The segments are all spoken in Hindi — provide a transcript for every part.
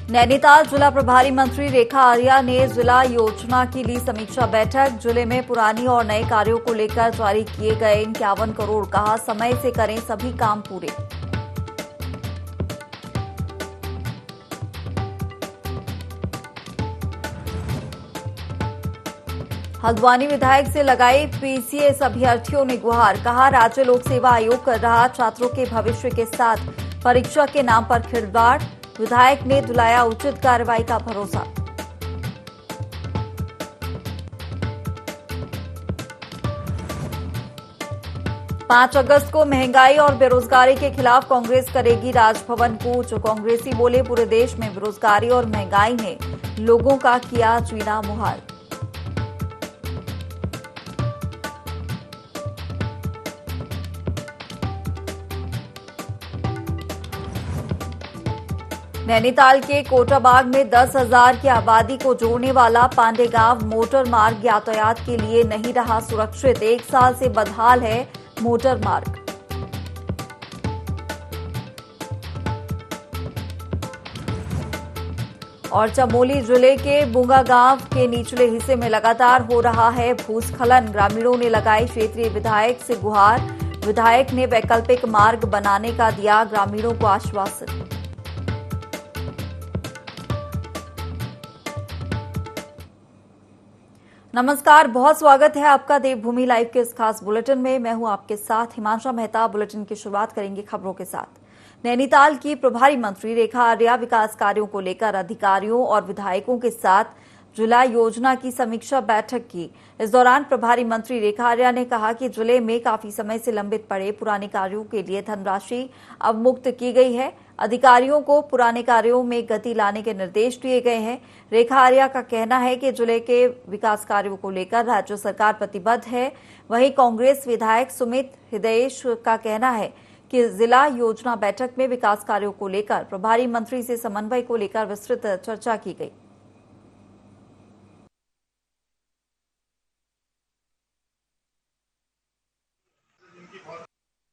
नैनीताल जिला प्रभारी मंत्री रेखा आर्या ने जिला योजना की ली समीक्षा बैठक। जिले में पुरानी और नए कार्यों को लेकर जारी किए गए 51 करोड़, कहा समय से करें सभी काम पूरे। हल्द्वानी विधायक से लगाई पीसीएस अभ्यर्थियों ने गुहार, कहा राज्य लोक सेवा आयोग कर रहा छात्रों के भविष्य के साथ परीक्षा के नाम पर खिलवाड़। विधायक ने दिलाया उचित कार्रवाई का भरोसा। पांच अगस्त को महंगाई और बेरोजगारी के खिलाफ कांग्रेस करेगी राजभवन कूच। कांग्रेसी बोले पूरे देश में बेरोजगारी और महंगाई ने लोगों का किया जीना मुहाल। नैनीताल के कोटाबाग में 10,000 की आबादी को जोड़ने वाला पांडे गांव मोटर मार्ग यातायात के लिए नहीं रहा सुरक्षित। 1 साल से बदहाल है मोटर मार्ग। और चमोली जिले के बुंगा गांव के निचले हिस्से में लगातार हो रहा है भूस्खलन। ग्रामीणों ने लगाई क्षेत्रीय विधायक से गुहार। विधायक ने वैकल्पिक मार्ग बनाने का दिया ग्रामीणों को आश्वासन। नमस्कार, बहुत स्वागत है आपका देवभूमि लाइव के इस खास बुलेटिन में। मैं हूं आपके साथ हिमांशा मेहता। बुलेटिन की शुरुआत करेंगे खबरों के साथ। नैनीताल की प्रभारी मंत्री रेखा आर्या विकास कार्यों को लेकर अधिकारियों और विधायकों के साथ जिला योजना की समीक्षा बैठक की। इस दौरान प्रभारी मंत्री रेखा आर्या ने कहा कि जिले में काफी समय से लंबित पड़े पुराने कार्यों के लिए धनराशि अवमुक्त की गई है। अधिकारियों को पुराने कार्यों में गति लाने के निर्देश दिए गए हैं। रेखा आर्या का कहना है कि जिले के विकास कार्यों को लेकर राज्य सरकार प्रतिबद्ध है। वहीं कांग्रेस विधायक सुमित हृदयेश का कहना है कि जिला योजना बैठक में विकास कार्यों को लेकर प्रभारी मंत्री से समन्वय को लेकर विस्तृत चर्चा की गई।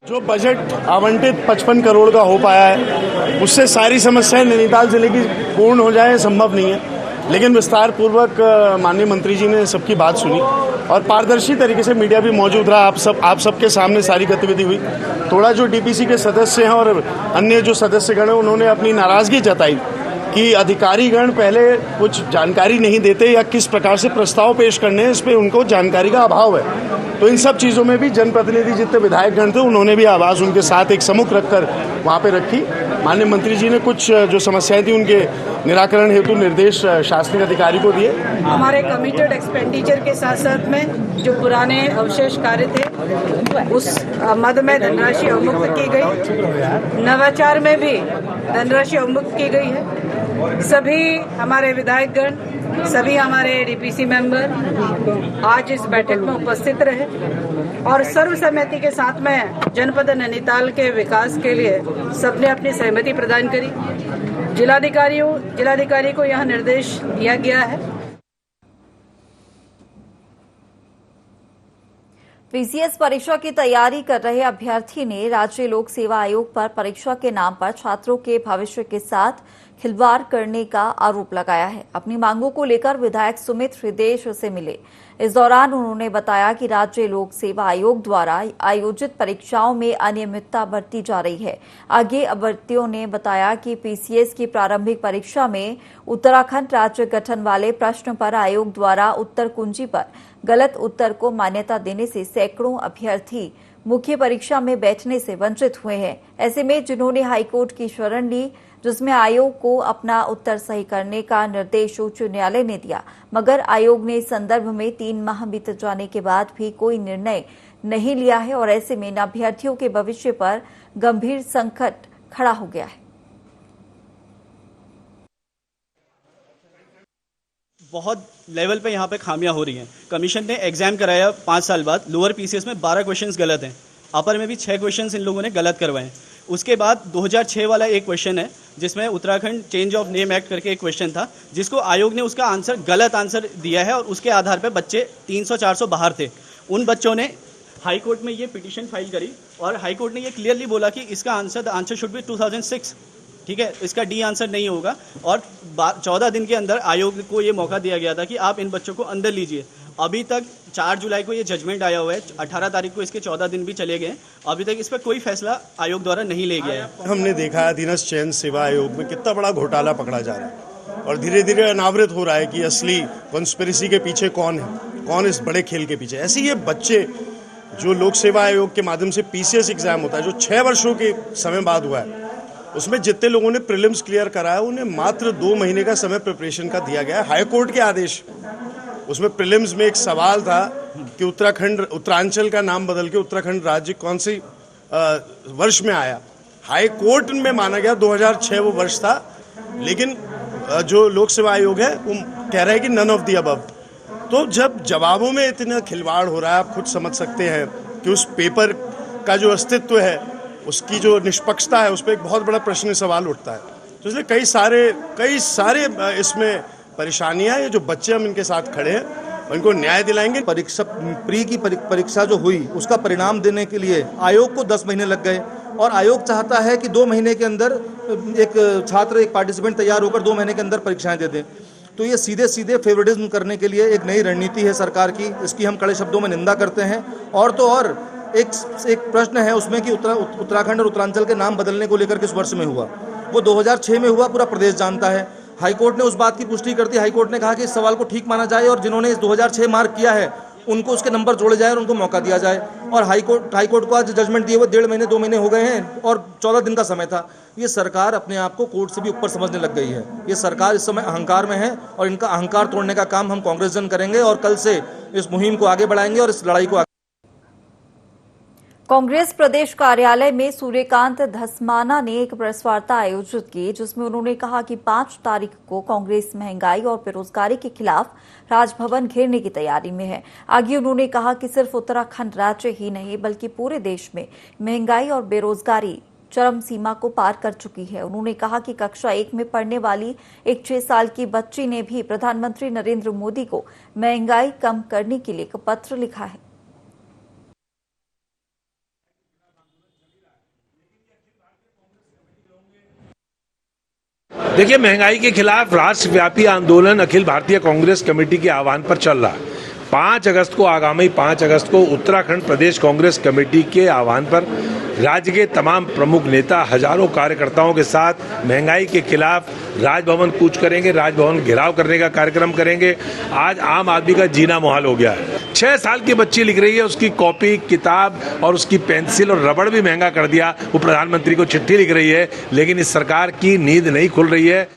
जो बजट आवंटित 55 करोड़ का हो पाया है उससे सारी समस्याएं नैनीताल जिले की पूर्ण हो जाए संभव नहीं है, लेकिन विस्तार पूर्वक माननीय मंत्री जी ने सबकी बात सुनी और पारदर्शी तरीके से मीडिया भी मौजूद रहा। आप सबके सामने सारी गतिविधि हुई। थोड़ा जो डीपीसी के सदस्य हैं और अन्य जो सदस्यगण हैं उन्होंने अपनी नाराजगी जताई कि अधिकारीगण पहले कुछ जानकारी नहीं देते या किस प्रकार से प्रस्ताव पेश करने हैं, इस पर उनको जानकारी का अभाव है। तो इन सब चीज़ों में भी जनप्रतिनिधि जितने विधायकगण थे उन्होंने भी आवाज़ उनके साथ एक सम्मुख रखकर वहाँ पे रखी। माननीय मंत्री जी ने कुछ जो समस्याएं थी उनके निराकरण हेतु निर्देश शासनिक अधिकारी को दिए। हमारे कमिटेड एक्सपेंडिचर के साथ साथ में जो पुराने अवशेष कार्य थे उस मद में धनराशि अवमुक्त की गई। नवाचार में भी धनराशि अवमुक्त की गई है। सभी हमारे विधायकगण, सभी हमारे डीपीसी मेंबर आज इस बैठक में उपस्थित रहे और सर्वसम्मति के साथ में जनपद नैनीताल के विकास के लिए सबने अपनी सहमति प्रदान करी। जिलाधिकारी को यह निर्देश दिया गया है। पीसीएस परीक्षा की तैयारी कर रहे अभ्यर्थी ने राज्य लोक सेवा आयोग पर परीक्षा के नाम पर छात्रों के भविष्य के साथ खिलवाड़ करने का आरोप लगाया है। अपनी मांगों को लेकर विधायक सुमित हृदयेश से मिले। इस दौरान उन्होंने बताया कि राज्य लोक सेवा आयोग द्वारा आयोजित परीक्षाओं में अनियमितता बरती जा रही है। आगे अभ्यर्थियों ने बताया कि पीसीएस की प्रारंभिक परीक्षा में उत्तराखंड राज्य गठन वाले प्रश्न पर आयोग द्वारा उत्तर कुंजी पर गलत उत्तर को मान्यता देने से सैकड़ों अभ्यर्थी मुख्य परीक्षा में बैठने से वंचित हुए हैं। ऐसे में जिन्होंने हाईकोर्ट की शरण ली, जिसमें आयोग को अपना उत्तर सही करने का निर्देश उच्च न्यायालय ने दिया, मगर आयोग ने इस संदर्भ में 3 माह बीत जाने के बाद भी कोई निर्णय नहीं लिया है और ऐसे में अभ्यर्थियों के भविष्य पर गंभीर संकट खड़ा हो गया है। बहुत लेवल पे यहाँ पे खामियां हो रही हैं। कमीशन ने एग्जाम कराया 5 साल बाद, लोअर पीसीएस में 12 क्वेश्चंस गलत हैं, अपर में भी 6 क्वेश्चंस इन लोगों ने गलत करवाए। उसके बाद 2006 वाला एक क्वेश्चन है जिसमें Uttarakhand change of name act करके एक क्वेश्चन था, जिसको आयोग ने उसका आंसर गलत आंसर दिया है और उसके आधार पर बच्चे 300-400 बाहर थे। उन बच्चों ने हाई कोर्ट में ये पिटीशन फाइल करी और हाई कोर्ट ने ये क्लियरली बोला कि इसका answer the answer should be 2006। ठीक है, इसका डी आंसर नहीं होगा। और 14 दिन के अंदर आयोग को ये मौका दिया गया था कि आप इन बच्चों को अंदर लीजिए। अभी तक 4 जुलाई को ये जजमेंट आया हुआ है, 18 तारीख को इसके 14 दिन भी चले गए, अभी तक इस पर कोई फैसला आयोग द्वारा नहीं लिया गया है। हमने देखा अधीनस्थ चयन सेवा आयोग में कितना बड़ा घोटाला पकड़ा जा रहा है और धीरे धीरे अनावृत हो रहा है कि असली कॉन्स्पिरेसी के पीछे कौन है, कौन इस बड़े खेल के पीछे। ऐसे ये बच्चे जो लोक सेवा आयोग के माध्यम से पीसीएस एग्जाम होता है जो 6 वर्षों के समय बाद हुआ है, उसमें जितने लोगों ने प्रीलिम्स क्लियर करा है उन्हें मात्र 2 महीने का समय प्रिपरेशन का दिया गया है। हाई कोर्ट के आदेश, उसमें प्रीलिम्स में एक सवाल था कि उत्तरांचल का नाम बदल के उत्तराखंड राज्य कौन सी वर्ष में आया। हाई कोर्ट में माना गया 2006 वो वर्ष था, लेकिन जो लोक सेवा आयोग है वो कह रहा है कि नन ऑफ द अबव। तो जब जवाबों में इतना खिलवाड़ हो रहा है, आप खुद समझ सकते हैं कि उस पेपर का जो अस्तित्व है, उसकी जो निष्पक्षता है, उस पर एक बहुत बड़ा प्रश्न सवाल उठता है। तो इसलिए कई सारे इसमें परेशानियां हैं। जो बच्चे हम इनके साथ खड़े हैं उनको न्याय दिलाएंगे। परीक्षा जो हुई उसका परिणाम देने के लिए आयोग को 10 महीने लग गए और आयोग चाहता है कि 2 महीने के अंदर एक पार्टिसिपेंट तैयार होकर 2 महीने के अंदर परीक्षाएं दे दें। तो ये सीधे फेवरेटिज्म करने के लिए एक नई रणनीति है सरकार की, इसकी हम कड़े शब्दों में निंदा करते हैं। और तो और एक प्रश्न है उसमें कि उत्तराखंड और उत्तरांचल के नाम बदलने को लेकर किस वर्ष में हुआ, वो 2006 में हुआ, पूरा प्रदेश जानता है। हाईकोर्ट ने उस बात की पुष्टि कर दी। हाईकोर्ट ने कहा कि इस सवाल को ठीक माना जाए और जिन्होंने इस 2006 मार्क किया है उनको उसके नंबर जोड़े जाए और उनको मौका दिया जाए। और हाईकोर्ट को आज जजमेंट दिए हुए 1.5 महीने 2 महीने हो गए हैं और 14 दिन का समय था। ये सरकार अपने आप को कोर्ट से भी ऊपर समझने लग गई है। ये सरकार इस समय अहंकार में है और इनका अहंकार तोड़ने का काम हम कांग्रेस जन करेंगे और कल से इस मुहिम को आगे बढ़ाएंगे और इस लड़ाई को कांग्रेस प्रदेश कार्यालय में सूर्यकांत धस्माना ने एक प्रेस वार्ता आयोजित की, जिसमें उन्होंने कहा कि 5 तारीख को कांग्रेस महंगाई और बेरोजगारी के खिलाफ राजभवन घेरने की तैयारी में है। आगे उन्होंने कहा कि सिर्फ उत्तराखंड राज्य ही नहीं बल्कि पूरे देश में महंगाई और बेरोजगारी चरम सीमा को पार कर चुकी है। उन्होंने कहा कि कक्षा 1 में पढ़ने वाली एक 6 साल की बच्ची ने भी प्रधानमंत्री नरेंद्र मोदी को महंगाई कम करने के लिए एक पत्र लिखा है। देखिए, महंगाई के खिलाफ राष्ट्रव्यापी आंदोलन अखिल भारतीय कांग्रेस कमेटी के आह्वान पर चल रहा है। 5 अगस्त को आगामी 5 अगस्त को उत्तराखंड प्रदेश कांग्रेस कमेटी के आह्वान पर राज्य के तमाम प्रमुख नेता हजारों कार्यकर्ताओं के साथ महंगाई के खिलाफ राजभवन कूच करेंगे, राजभवन घेराव करने का कार्यक्रम करेंगे। आज आम आदमी का जीना मुहाल हो गया है। 6 साल की बच्ची लिख रही है, उसकी कॉपी किताब और उसकी पेंसिल और रबड़ भी महंगा कर दिया। वो प्रधानमंत्री को चिट्ठी लिख रही है, लेकिन इस सरकार की नींद नहीं खुल रही है।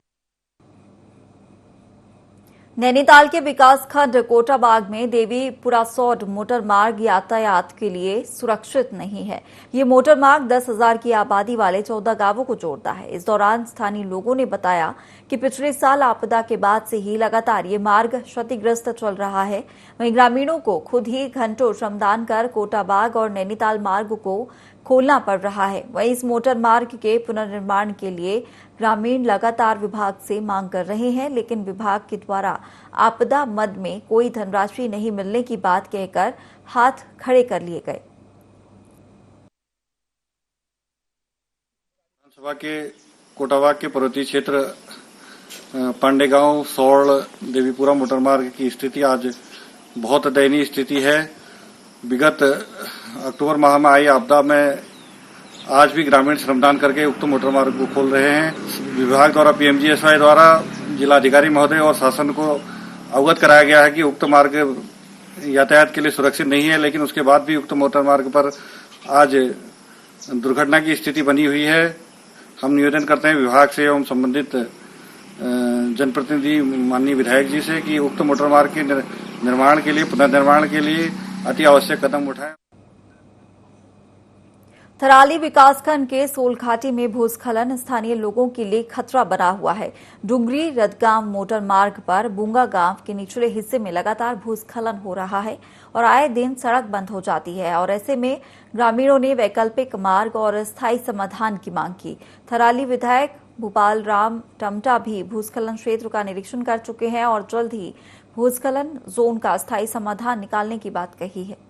नैनीताल के विकासखंड कोटाबाग में देवी पुरासौड मोटर मार्ग यातायात के लिए सुरक्षित नहीं है। ये मोटर मार्ग 10,000 की आबादी वाले 14 गांवों को जोड़ता है। इस दौरान स्थानीय लोगों ने बताया कि पिछले साल आपदा के बाद से ही लगातार ये मार्ग क्षतिग्रस्त चल रहा है। वहीं ग्रामीणों को खुद ही घंटों श्रमदान कर कोटाबाग और नैनीताल मार्ग को खोलना पड़ रहा है। वहीं इस मोटर मार्ग के पुनर्निर्माण के लिए ग्रामीण लगातार विभाग से मांग कर रहे हैं, लेकिन विभाग के द्वारा आपदा मद में कोई धनराशि नहीं मिलने की बात कहकर हाथ खड़े कर लिए गए। विधानसभा के कोटाबाग के पर्वतीय क्षेत्र पांडेगांव सौड़ देवीपुरा मोटर मार्ग की स्थिति आज बहुत दयनीय स्थिति है। विगत अक्टूबर माह में आई आपदा में आज भी ग्रामीण श्रमदान करके उक्त मोटर मार्ग को खोल रहे हैं। विभाग द्वारा पीएमजीएसवाई द्वारा जिलाधिकारी महोदय और शासन को अवगत कराया गया है कि उक्त मार्ग यातायात के लिए सुरक्षित नहीं है, लेकिन उसके बाद भी उक्त मोटर मार्ग पर आज दुर्घटना की स्थिति बनी हुई है। हम निवेदन करते हैं विभाग से एवं संबंधित जनप्रतिनिधि माननीय विधायक जी से कि उक्त मोटर मार्ग के निर्माण के लिए, पुनर्निर्माण के लिए अति आवश्यक कदम उठाएं। थराली विकासखंड के सोलघाटी में भूस्खलन स्थानीय लोगों के लिए खतरा बना हुआ है। डुंगरी रदगांव मोटर मार्ग पर बुंगा गांव के निचले हिस्से में लगातार भूस्खलन हो रहा है और आए दिन सड़क बंद हो जाती है और ऐसे में ग्रामीणों ने वैकल्पिक मार्ग और स्थायी समाधान की मांग की। थराली विधायक भूपाल राम टमटा भी भूस्खलन क्षेत्र का निरीक्षण कर चुके हैं और जल्द ही भूस्खलन जोन का स्थायी समाधान निकालने की बात कही है।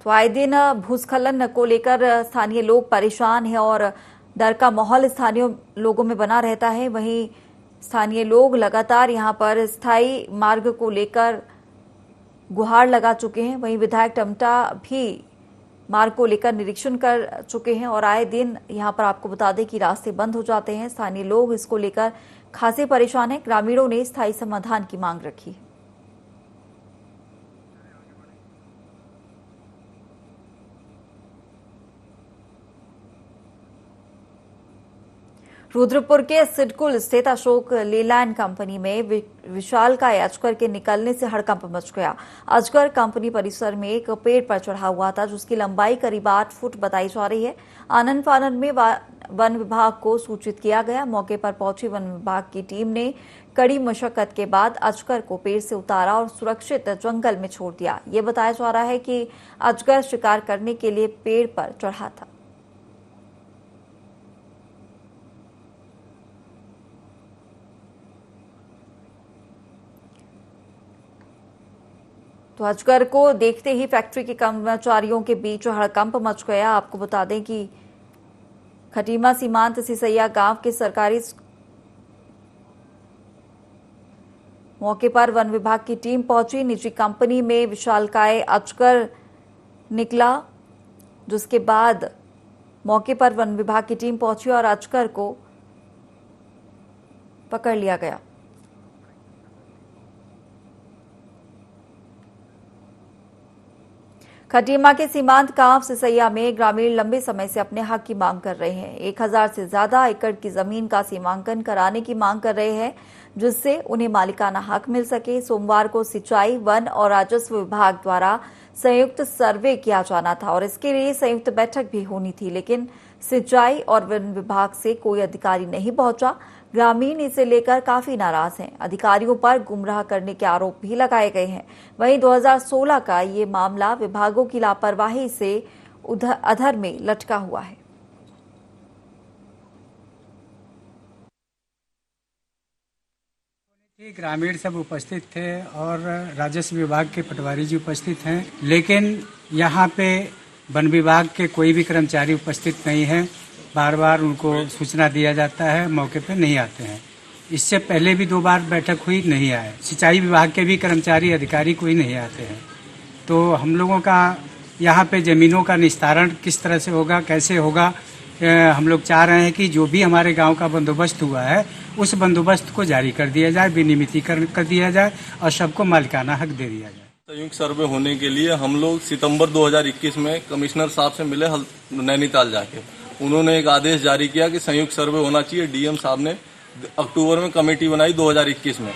तो आए दिन भूस्खलन को लेकर स्थानीय लोग परेशान हैं और डर का माहौल स्थानीय लोगों में बना रहता है। वहीं स्थानीय लोग लगातार यहां पर स्थायी मार्ग को लेकर गुहार लगा चुके हैं। वहीं विधायक टमटा भी मार्ग को लेकर निरीक्षण कर चुके हैं और आए दिन यहां पर आपको बता दें कि रास्ते बंद हो जाते हैं। स्थानीय लोग इसको लेकर खासे परेशान हैं। ग्रामीणों ने स्थायी समाधान की मांग रखी है। रुद्रपुर के सिडकुल स्थित अशोक लेलैंड कंपनी में विशालकाय अजगर के निकलने से हड़कंप मच गया। अजगर कंपनी परिसर में एक पेड़ पर चढ़ा हुआ था जिसकी लंबाई करीब 8 फुट बताई जा रही है। आनन फानन में वन विभाग को सूचित किया गया। मौके पर पहुंची वन विभाग की टीम ने कड़ी मशक्कत के बाद अजगर को पेड़ से उतारा और सुरक्षित जंगल में छोड़ दिया। ये बताया जा रहा है कि अजगर शिकार करने के लिए पेड़ पर चढ़ा था। तो अजगर को देखते ही फैक्ट्री के कर्मचारियों के बीच हड़कंप मच गया। आपको बता दें कि खटीमा सीमांत सिसैया गांव के सरकारी मौके पर वन विभाग की टीम पहुंची। निजी कंपनी में विशालकाय अजगर निकला, जिसके बाद मौके पर वन विभाग की टीम पहुंची और अजगर को पकड़ लिया गया। खटीमा के सीमांत गांव सिसैया में ग्रामीण लंबे समय से अपने हक की मांग कर रहे हैं। 1000 से ज्यादा एकड़ की जमीन का सीमांकन कराने की मांग कर रहे हैं, जिससे उन्हें मालिकाना हक मिल सके। सोमवार को सिंचाई, वन और राजस्व विभाग द्वारा संयुक्त सर्वे किया जाना था और इसके लिए संयुक्त बैठक भी होनी थी, लेकिन सिंचाई और वन विभाग से कोई अधिकारी नहीं पहुंचा। ग्रामीण इसे लेकर काफी नाराज हैं। अधिकारियों पर गुमराह करने के आरोप भी लगाए गए हैं। वहीं 2016 का ये मामला विभागों की लापरवाही से अधर में लटका हुआ है। ग्रामीण सब उपस्थित थे और राजस्व विभाग के पटवारी जी उपस्थित हैं, लेकिन यहाँ पे वन विभाग के कोई भी कर्मचारी उपस्थित नहीं है। बार बार उनको सूचना दिया जाता है, मौके पे नहीं आते हैं। इससे पहले भी 2 बार बैठक हुई, नहीं आए। सिंचाई विभाग के भी कर्मचारी अधिकारी कोई नहीं आते हैं। तो हम लोगों का यहाँ पे ज़मीनों का निस्तारण किस तरह से होगा, कैसे होगा, हम लोग चाह रहे हैं कि जो भी हमारे गांव का बंदोबस्त हुआ है उस बंदोबस्त को जारी कर दिया जाए, विनियमितीकरण कर दिया जाए और सबको मालिकाना हक दे दिया जाए। संयुक्त सर्वे होने के लिए हम लोग सितंबर 2021 में कमिश्नर साहब से मिले नैनीताल जाके। उन्होंने एक आदेश जारी किया कि संयुक्त सर्वे होना चाहिए। डीएम साहब ने अक्टूबर में कमेटी बनाई 2021 में।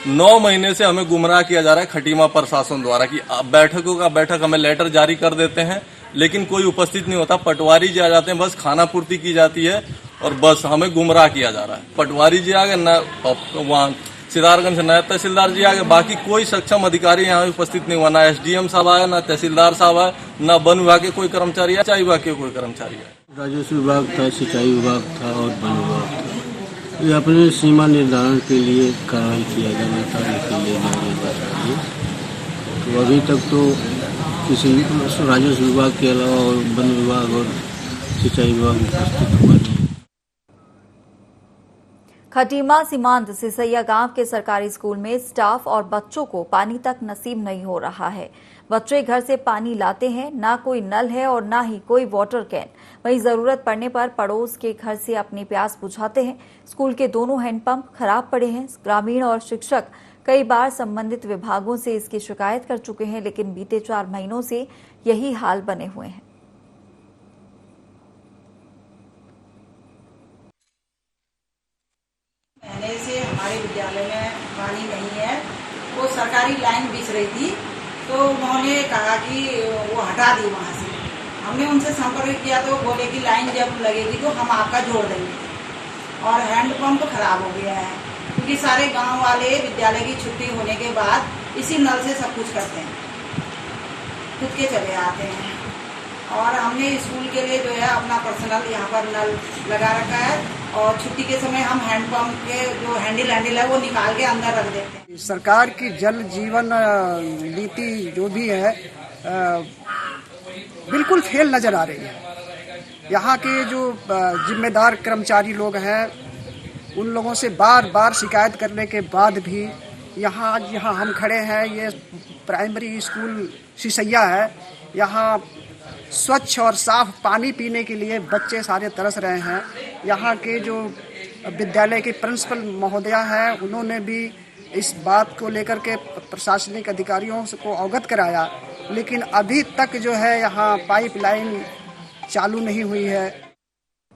9 महीने से हमें गुमराह किया जा रहा है खटीमा प्रशासन द्वारा कि बैठकों का बैठक हमें लेटर जारी कर देते हैं, लेकिन कोई उपस्थित नहीं होता। पटवारी जी आ जाते हैं, बस खाना पूर्ति की जाती है और बस हमें गुमराह किया जा रहा है। पटवारी जी आ गए, न वहाँ सिदारगंज से नायब तहसीलदार जी आ गए, बाकी कोई सक्षम अधिकारी यहाँ उपस्थित नहीं हुआ। ना एसडीएम साहब आया, ना तहसीलदार साहब आए, ना वन विभाग के कोई कर्मचारी आया, सिंचाई विभाग के कोई कर्मचारी आए। राजस्व विभाग था, सिंचाई विभाग था और वन विभाग था। ये अपने सीमा निर्धारण के लिए कार्रवाई किया जाना था, इसके लिए चाहिए। तो अभी तक तो किसी राजस्व विभाग के अलावा और वन विभाग और सिंचाई विभाग उपस्थित हुआ नहीं। खटीमा सीमांत सिसैया गांव के सरकारी स्कूल में स्टाफ और बच्चों को पानी तक नसीब नहीं हो रहा है। बच्चे घर से पानी लाते हैं, ना कोई नल है और ना ही कोई वाटर कैन। वहीं जरूरत पड़ने पर पड़ोस के घर से अपनी प्यास बुझाते हैं। स्कूल के दोनों हैंडपंप खराब पड़े हैं। ग्रामीण और शिक्षक कई बार संबंधित विभागों से इसकी शिकायत कर चुके हैं, लेकिन बीते 4 महीनों से यही हाल बने हुए हैं। महीने से हमारे विद्यालय में पानी नहीं है। वो सरकारी लाइन बिछ रही थी, तो उन्होंने कहा कि वो हटा दी वहाँ से। हमने उनसे संपर्क किया तो बोले कि लाइन जब लगेगी तो हम आपका जोड़ देंगे। और हैंडपंप खराब हो गया है, क्योंकि सारे गांव वाले विद्यालय की छुट्टी होने के बाद इसी नल से सब कुछ करते हैं, खुद के चले आते हैं। और हमने स्कूल के लिए जो है अपना पर्सनल यहाँ पर नल लगा रखा है और छुट्टी के समय हम हैंडपंप के जो हैंडल है वो निकाल के अंदर रख देते हैं। सरकार की जल जीवन नीति जो भी है बिल्कुल फेल नज़र आ रही है। यहाँ के जो जिम्मेदार कर्मचारी लोग हैं, उन लोगों से बार बार शिकायत करने के बाद भी यहाँ हम खड़े हैं, ये प्राइमरी स्कूल सिसैया है। यहाँ स्वच्छ और साफ पानी पीने के लिए बच्चे सारे तरस रहे हैं। यहाँ के जो विद्यालय के प्रिंसिपल महोदया हैं, उन्होंने भी इस बात को लेकर के प्रशासनिक अधिकारियों को अवगत कराया, लेकिन अभी तक जो है यहाँ पाइपलाइन चालू नहीं हुई है।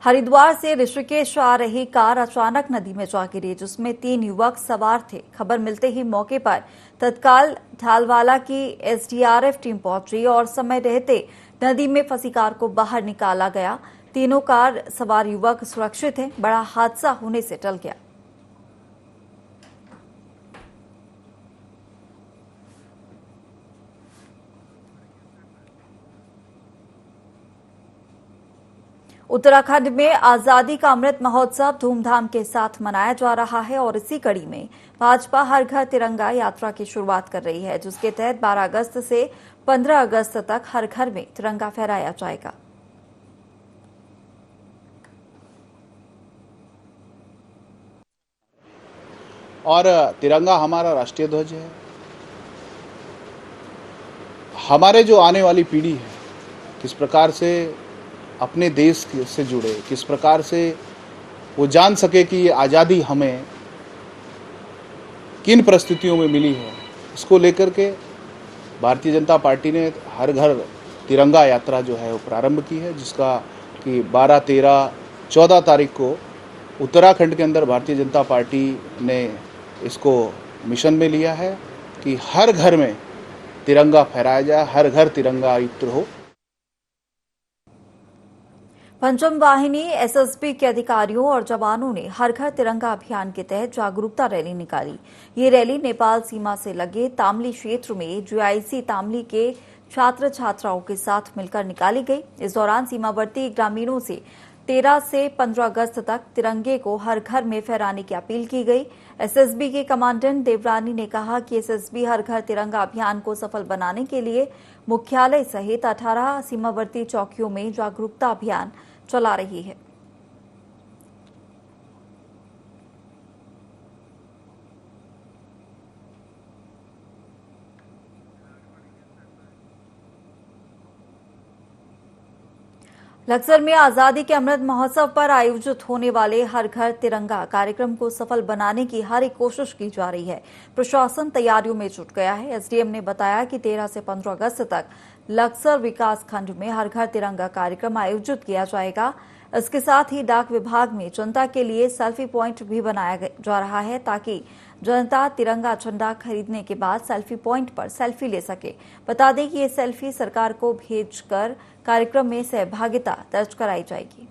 हरिद्वार से ऋषिकेश आ रही कार अचानक नदी में जा गिरी, जिसमें 3 युवक सवार थे। खबर मिलते ही मौके पर तत्काल ढालवाला की एसडीआरएफ टीम पहुंची और समय रहते नदी में फंसी कार को बाहर निकाला गया। तीनों कार सवार युवक सुरक्षित हैं। बड़ा हादसा होने से टल गया। उत्तराखंड में आजादी का अमृत महोत्सव धूमधाम के साथ मनाया जा रहा है और इसी कड़ी में भाजपा हर घर तिरंगा यात्रा की शुरुआत कर रही है, जिसके तहत 12 अगस्त से 15 अगस्त तक हर घर में तिरंगा फहराया जाएगा। और तिरंगा हमारा राष्ट्रीय ध्वज है। हमारे जो आने वाली पीढ़ी है, किस प्रकार से अपने देश से जुड़े, किस प्रकार से वो जान सके कि ये आज़ादी हमें किन परिस्थितियों में मिली है, इसको लेकर के भारतीय जनता पार्टी ने हर घर तिरंगा यात्रा जो है वो प्रारंभ की है, जिसका कि 12, 13, 14 तारीख को उत्तराखंड के अंदर भारतीय जनता पार्टी ने इसको मिशन में लिया है कि हर घर में तिरंगा फहराया जाए, हर घर तिरंगा युक्त हो। पंचम वाहिनी एसएसबी के अधिकारियों और जवानों ने हर घर तिरंगा अभियान के तहत जागरूकता रैली निकाली। ये रैली नेपाल सीमा से लगे तामली क्षेत्र में जीआईसी तामली के छात्र छात्राओं के साथ मिलकर निकाली गई। इस दौरान सीमावर्ती ग्रामीणों से 13 से 15 अगस्त तक तिरंगे को हर घर में फहराने की अपील की गई। एसएसबी के कमांडेंट देवरानी ने कहा कि एसएसबी हर घर तिरंगा अभियान को सफल बनाने के लिए मुख्यालय सहित 18 सीमावर्ती चौकियों में जागरूकता अभियान चला रही है। लक्सर में आजादी के अमृत महोत्सव पर आयोजित होने वाले हर घर तिरंगा कार्यक्रम को सफल बनाने की हर एक कोशिश की जा रही है। प्रशासन तैयारियों में जुट गया है। एसडीएम ने बताया कि 13 से 15 अगस्त तक लक्सर विकास खंड में हर घर तिरंगा कार्यक्रम आयोजित किया जाएगा। इसके साथ ही डाक विभाग में जनता के लिए सेल्फी पॉइंट भी बनाया जा रहा है, ताकि जनता तिरंगा झंडा खरीदने के बाद सेल्फी पॉइंट पर सेल्फी ले सके। बता दें कि ये सेल्फी सरकार को भेजकर कार्यक्रम में सहभागिता दर्ज कराई जाएगी।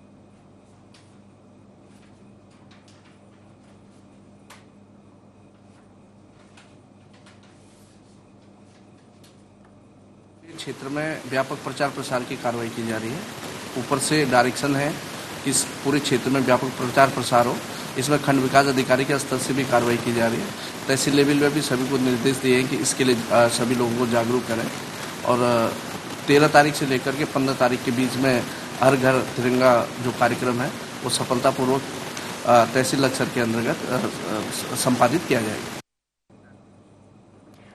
क्षेत्र में व्यापक प्रचार प्रसार की कार्रवाई की जा रही है। ऊपर से डायरेक्शन है कि इस पूरे क्षेत्र में व्यापक प्रचार प्रसार हो। इसमें खंड विकास अधिकारी के स्तर से भी कार्रवाई की जा रही है। तहसील लेवल में भी सभी को निर्देश दिए हैं कि इसके लिए सभी लोगों को जागरूक करें और 13 तारीख से लेकर के 15 तारीख के बीच में हर घर तिरंगा जो कार्यक्रम है वो सफलतापूर्वक तहसील लक्सर के अंतर्गत संपादित किया जाएगा।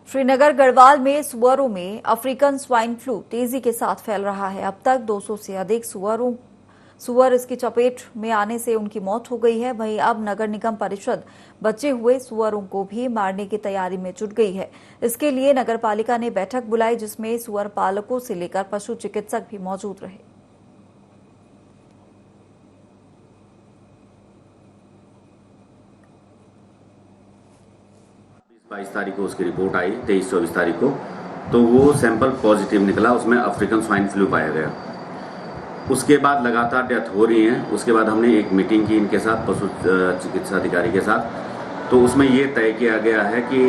श्रीनगर गढ़वाल में सुअरों में अफ्रीकन स्वाइन फ्लू तेजी के साथ फैल रहा है। अब तक 200 से अधिक सुअर इसकी चपेट में आने से उनकी मौत हो गई है। वहीं अब नगर निगम परिषद बचे हुए सुअरों को भी मारने की तैयारी में जुट गई है। इसके लिए नगरपालिका ने बैठक बुलाई, जिसमें सुअर पालकों से लेकर पशु चिकित्सक भी मौजूद रहे। बाईस तारीख को उसकी रिपोर्ट आई, 23-24 तारीख को, तो वो सैंपल पॉजिटिव निकला, उसमें अफ्रीकन स्वाइन फ्लू पाया गया। उसके बाद लगातार डेथ हो रही है। उसके बाद हमने एक मीटिंग की इनके साथ, पशु चिकित्सा अधिकारी के साथ, तो उसमें ये तय किया गया है कि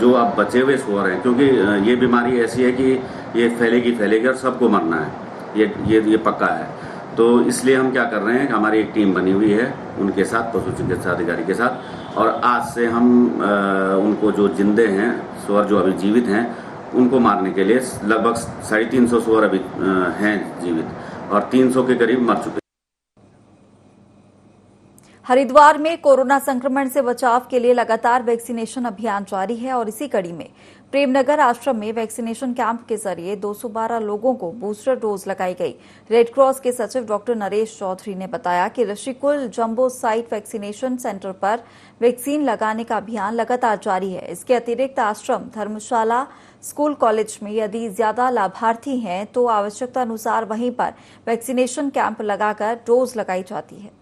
जो अब बचे हुए सुअर हैं, क्योंकि ये बीमारी ऐसी है कि ये फैलेगी और सबको मरना है, ये पक्का है। तो इसलिए हम क्या कर रहे हैं, हमारी एक टीम बनी हुई है उनके साथ, पशु चिकित्सा अधिकारी के साथ, और आज से हम उनको जो जिंदे हैं सुअर जो अभी जीवित हैं उनको मारने के लिए लगभग 350 सुअर अभी हैं जीवित और 300 के करीब मर चुके। हरिद्वार में कोरोना संक्रमण से बचाव के लिए लगातार वैक्सीनेशन अभियान जारी है और इसी कड़ी में प्रेमनगर आश्रम में वैक्सीनेशन कैंप के जरिए 212 लोगों को बूस्टर डोज लगाई गई। रेड क्रॉस के सचिव डॉक्टर नरेश चौधरी ने बताया कि Rishikul jumbo site vaccination centre पर वैक्सीन लगाने का अभियान लगातार जारी है। इसके अतिरिक्त आश्रम, धर्मशाला, स्कूल, कॉलेज में यदि ज्यादा लाभार्थी हैं तो आवश्यकता अनुसार वहीं पर वैक्सीनेशन कैंप लगाकर डोज लगाई जाती है।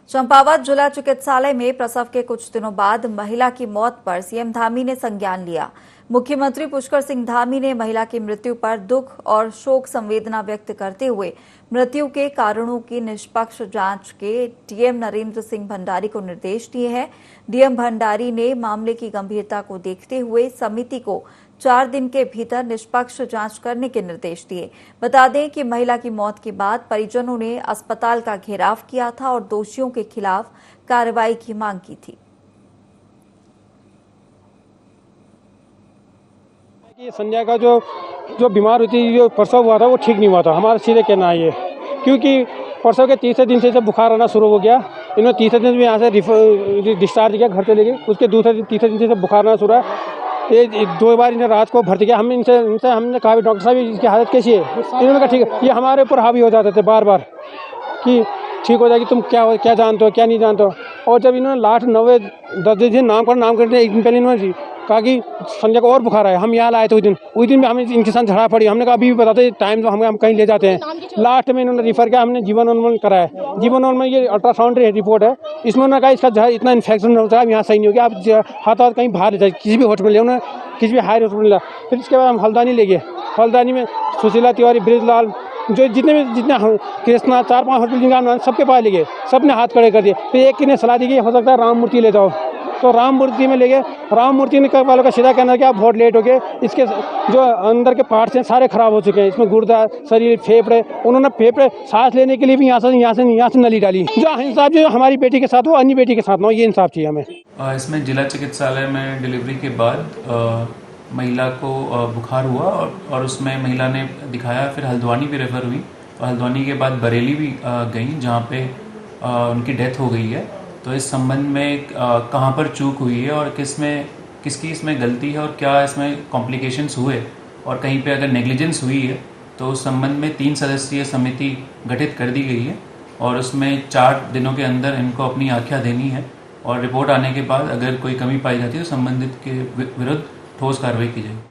चंपावत जिला चिकित्सालय में प्रसव के कुछ दिनों बाद महिला की मौत पर सीएम धामी ने संज्ञान लिया। मुख्यमंत्री पुष्कर सिंह धामी ने महिला की मृत्यु पर दुख और शोक संवेदना व्यक्त करते हुए मृत्यु के कारणों की निष्पक्ष जांच के डीएम नरेंद्र सिंह भंडारी को निर्देश दिए हैं। डीएम भंडारी ने मामले की गंभीरता को देखते हुए समिति को 4 दिन के भीतर निष्पक्ष जांच करने के निर्देश दिए। बता दें कि महिला की मौत के बाद परिजनों ने अस्पताल का घेराव किया था और दोषियों के खिलाफ कार्रवाई की मांग की थी। संध्या का जो बीमार हुई थी, जो प्रसव हुआ था वो ठीक नहीं हुआ था, हमारा सीधे कहना है ये, क्योंकि प्रसव के तीसरे दिन से जब बुखार आना शुरू हो गया, इन्होंने तीसरे दिन में यहाँ से डिस्चार्ज किया, घर चले गए। उसके तीसरे दिन से बुखार आना शुरू है। ये 2 बार इन्हें रात को भर्ती किया। हमने कहा भी डॉक्टर साहब इसकी हालत कैसी है? इन्होंने कहा ठीक है। ये हमारे ऊपर हावी हो जाते थे बार बार कि ठीक हो जाएगी, तुम क्या जानते हो, क्या नहीं जानते हो। और जब इन्होंने लास्ट 9-10 दिन नाम करते एक दिन पहले इन्होंने कहा कि संजय को और बुखार आया। हम यहाँ लाए थे उस दिन भी हमें इनके साथ झड़ा पड़ी। हमने कहा अभी भी बताते टाइम तो हम कहीं ले जाते हैं। लास्ट में इन्होंने रिफर किया, हमने जीवन उन्मूलन कराया। जीवन उन्मूलन ये अल्ट्रासाउंड रिपोर्ट है, इसमें उन्होंने कहा इसका इतना इन्फेक्शन होता है, यहाँ सही नहीं हो गया, आप हाथ कहीं बाहर ले जाए, किसी भी हॉस्पिटल ले, उन्होंने किसी भी हायर हॉस्पिटल लिया। फिर इसके बाद हम हल्द्वानी ले गए। हल्द्वानी में सुशीला तिवारी, ब्रिजलाल, जो जितने कृष्णा, 4-5 हॉस्पिटल सबके पास ले गए, सबने हाथ खड़े कर दिए। फिर एक ने सलाह दी कि हो सकता है राम मूर्ति ले जाओ, तो राम मूर्ति में ले गए। राम मूर्ति ने वालों का सीधा कहना कि आप बहुत लेट हो गए, इसके जो अंदर के पार्ट्स हैं सारे खराब हो चुके हैं, इसमें गुर्दा, शरीर, फेफड़े। उन्होंने फेफड़े सांस लेने के लिए भी यहाँ से नली डाली। जो इंसाफ जो हमारी बेटी के साथ हो, अन्य बेटी के साथ ना हो, ये इंसाफ चाहिए हमें। इसमें जिला चिकित्सालय में डिलीवरी के बाद महिला को बुखार हुआ और उसमें महिला ने दिखाया, फिर हल्द्वानी भी रेफर हुई और हल्द्वानी के बाद बरेली भी गई, जहाँ पे उनकी डेथ हो गई है। तो इस संबंध में कहाँ पर चूक हुई है और किसकी इसमें गलती है और क्या इसमें कॉम्प्लिकेशंस हुए और कहीं पे अगर नेग्लिजेंस हुई है तो उस संबंध में 3 सदस्यीय समिति गठित कर दी गई है और उसमें 4 दिनों के अंदर इनको अपनी आख्या देनी है और रिपोर्ट आने के बाद अगर कोई कमी पाई जाती है तो संबंधित के विरुद्ध ठोस कार्रवाई की जाएगी।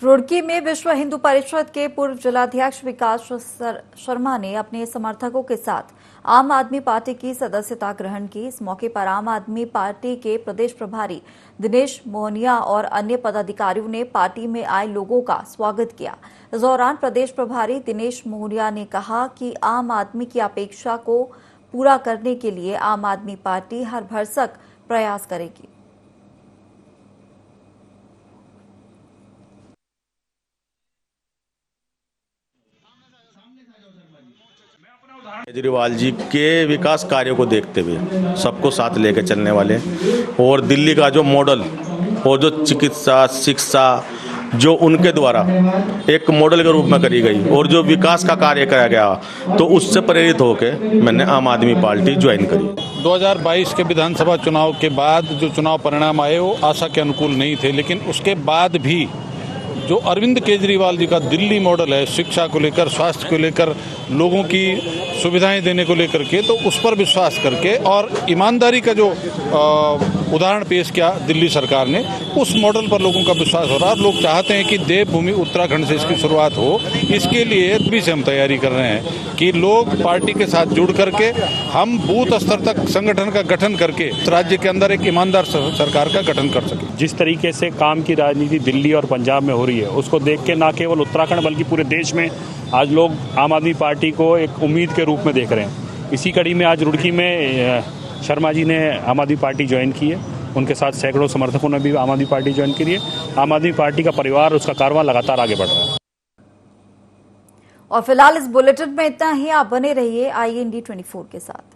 रुड़की में विश्व हिंदू परिषद के पूर्व जिलाध्यक्ष विकास शर्मा ने अपने समर्थकों के साथ आम आदमी पार्टी की सदस्यता ग्रहण की। इस मौके पर आम आदमी पार्टी के प्रदेश प्रभारी दिनेश मोहनिया और अन्य पदाधिकारियों ने पार्टी में आए लोगों का स्वागत किया। इस दौरान प्रदेश प्रभारी दिनेश मोहनिया ने कहा कि आम आदमी की अपेक्षा को पूरा करने के लिए आम आदमी पार्टी हर भरसक प्रयास करेगी। केजरीवाल जी के विकास कार्यों को देखते हुए सबको साथ लेकर चलने वाले और दिल्ली का जो मॉडल और जो चिकित्सा, शिक्षा जो उनके द्वारा एक मॉडल के रूप में करी गई और जो विकास का कार्य कराया गया, तो उससे प्रेरित होकर मैंने आम आदमी पार्टी ज्वाइन करी। 2022 के विधानसभा चुनाव के बाद जो चुनाव परिणाम आए वो आशा के अनुकूल नहीं थे, लेकिन उसके बाद भी जो अरविंद केजरीवाल जी का दिल्ली मॉडल है, शिक्षा को लेकर, स्वास्थ्य को लेकर, लोगों की सुविधाएं देने को लेकर के, तो उस पर विश्वास करके और ईमानदारी का जो उदाहरण पेश किया दिल्ली सरकार ने, उस मॉडल पर लोगों का विश्वास हो रहा है। लोग चाहते हैं कि देवभूमि उत्तराखंड से इसकी शुरुआत हो। इसके लिए भी से हम तैयारी कर रहे हैं कि लोग पार्टी के साथ जुड़ करके हम बूथ स्तर तक संगठन का गठन करके राज्य के अंदर एक ईमानदार सरकार का गठन कर सके। जिस तरीके से काम की राजनीति दिल्ली और पंजाब में हो रही है, उसको देख के ना केवल उत्तराखंड बल्कि पूरे देश में आज लोग आम आदमी पार्टी को एक उम्मीद के रूप में देख रहे हैं। इसी कड़ी में आज रुड़की में शर्मा जी ने आम आदमी पार्टी ज्वाइन की है। उनके साथ सैकड़ों समर्थकों ने भी आम आदमी पार्टी ज्वाइन की है। आम आदमी पार्टी का परिवार, उसका कारवां लगातार आगे बढ़ रहा है। और फिलहाल इस बुलेटिन में इतना ही। आप बने रहिए IND 24 के साथ।